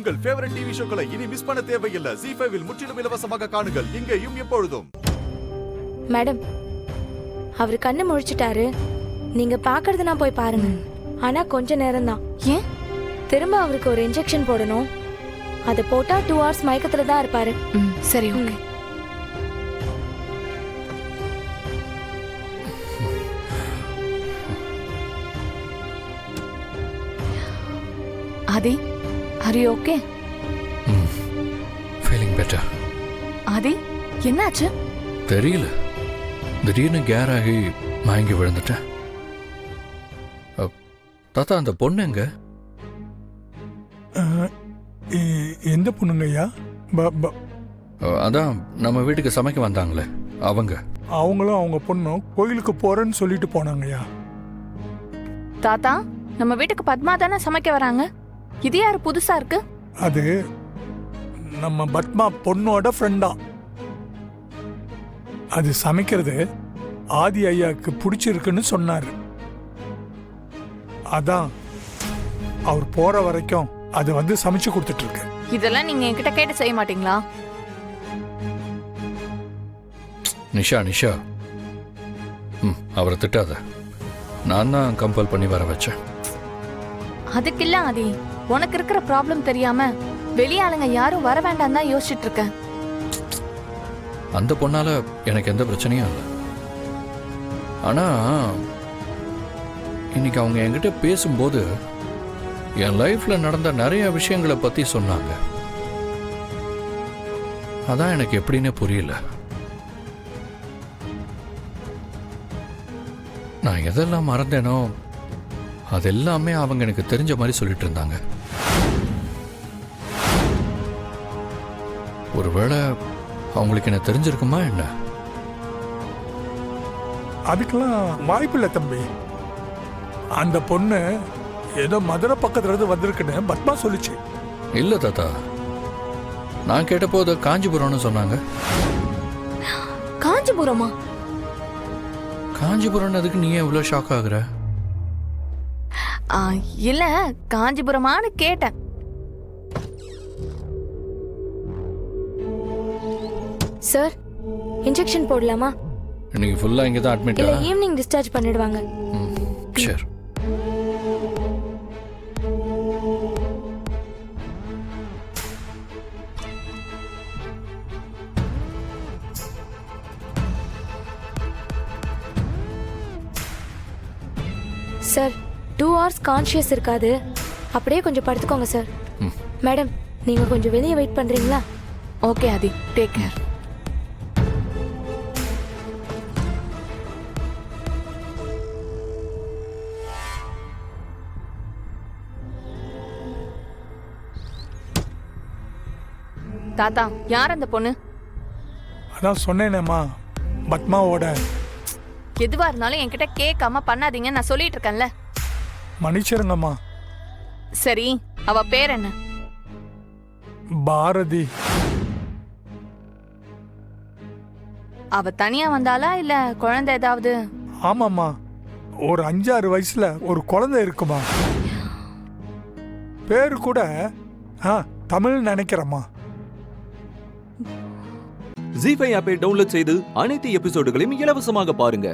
உங்கள் favourite TV ஷோக்களை இனி miss பண்ண தேவையில்லை. ZEE5 இல் முற்றிலும் இலவசமாக காணுங்கள். இங்கேயும் எப்பொழுதும். மேடம், அவர் கண்ணு முழிச்சிட்டாரு. நீங்க பாக்குறது நான் போய் பாருங்க. ஆனா கொஞ்ச நேரம் தான். ஏன்? திரும்ப அவருக்கு ஒரு இன்ஜெக்ஷன் போடணும். அதை போட்டா 2 hours மயக்கத்துல தான் இருப்பாரு. சரி, okay. Adi, are you okay? Feeling better. Adi, என்னாச்சு? தெரியல, திடீர்னு கேர் ஆகி மயங்கி விழுந்துட்டேன். தாத்தா, அந்த பொண்ணு எங்க? எந்த பொண்ணுங்க ஐயா? அதான் நம்ம வீட்டுக்கு சமைக்க வந்தாங்களே அவங்க. அவங்களும் அவங்க பொண்ணும் கோயிலுக்கு போறேன்னு சொல்லிட்டு போனாங்கய்யா. தாத்தா, நம்ம வீட்டுக்கு பத்மா தானே சமைக்க வராங்க. இது யாரு புதுசா இருக்கு? அது நம்ம பத்மா பொண்ணோட ஃப்ரெண்டா. அது சமைக்கிறது ஆதி ஐயாவுக்கு பிடிச்சிருக்குன்னு சொன்னாரு. அதான் அவர் போற வரைக்கும் அது வந்து சமைச்சு கொடுத்துட்டு இருக்கு. இதெல்லாம் நீங்க என்கிட்ட கேட்டு செய்ய மாட்டீங்களா? நிஷா, நிஷா, அவரை திட்டாத. நான் தான் கம்பல் பண்ணி வர வச்சேன். அதுக்கு இல்ல ஆதி, உனக்கு இருக்கிற ப்ராப்ளம் தெரியாம வெளியாளுங்க யாரும் வர வேண்டாம் தான் யோசிச்சுட்டு இருக்கேன். அந்த பொண்ணால எனக்கு எந்த பிரச்சனையும் இல்லை. ஆனா இன்னைக்கு அவங்க என்கிட்ட பேசும்போது என் லைஃப்ல நடந்த நிறைய விஷயங்களை பத்தி சொன்னாங்க. அதான் எனக்கு எப்படின்னே புரியல. நான் எதெல்லாம் மறந்தேனோ அதெல்லாமே அவங்க எனக்கு தெரிஞ்ச மாதிரி சொல்லிட்டு இருந்தாங்க. ஒருவேளை அவங்களுக்கு என்ன தெரிஞ்சிருக்குமா என்ன? அதுக்கெல்லாம் வாய்ப்பு இல்லை தம்பி. அந்த பொண்ணு ஏதோ மதுரை பக்கத்துல இருந்து வந்திருக்குன்னு பத்மா சொல்லிச்சு. இல்ல தாத்தா, நான் கேட்டபோது காஞ்சிபுரம்னு சொன்னாங்க. காஞ்சிபுரமா? காஞ்சிபுரம் அதுக்கு நீ ஏன் இவ்வளவு ஷாக் ஆகுற? இல்ல, காஞ்சிபுரமானு கேட்டேன். சார், இன்ஜெக்ஷன் போடலாமா? இன்னைக்கு ஃபுல்லா இங்க தான் அட்மிட். இல்ல, ஈவினிங் டிஸ்சார்ஜ் பண்ணிடுவாங்க. சரி. சார், 2 hours கான்ஷியஸ் இருக்காது. அப்படியே கொஞ்சம் படுத்துக்கோங்க சார். மேடம், நீங்க கொஞ்சம் வெளியே வெயிட் பண்றீங்களா? ஓகே ஆதி, டேக் கேர். தாத்தா, யார் அந்த பொண்ணு? அதான் சொன்னேனேம்மா, பத்மாவோட. எதுவா இருந்தாலும் என்கிட்ட கேட்காம பண்ணாதீங்க, நான் சொல்லிட்டு இருக்கேன்ல. மன்னிச்சிருங்கம்மா. சரி, அவ பேர் என்ன? பாரதி. அவ தனியா வந்தாளா இல்ல குழந்தை ஏதாவது? ஆமாம்மா, ஒரு 5-6 வயசுல ஒரு குழந்தை இருக்குமா. பேரு கூட தமிழ் நினைக்கிறேம்மா. ZEE5 ஆப்பை டவுன்லோட் செய்து அனைத்து எபிசோடுகளையும் இலவசமாக பாருங்க.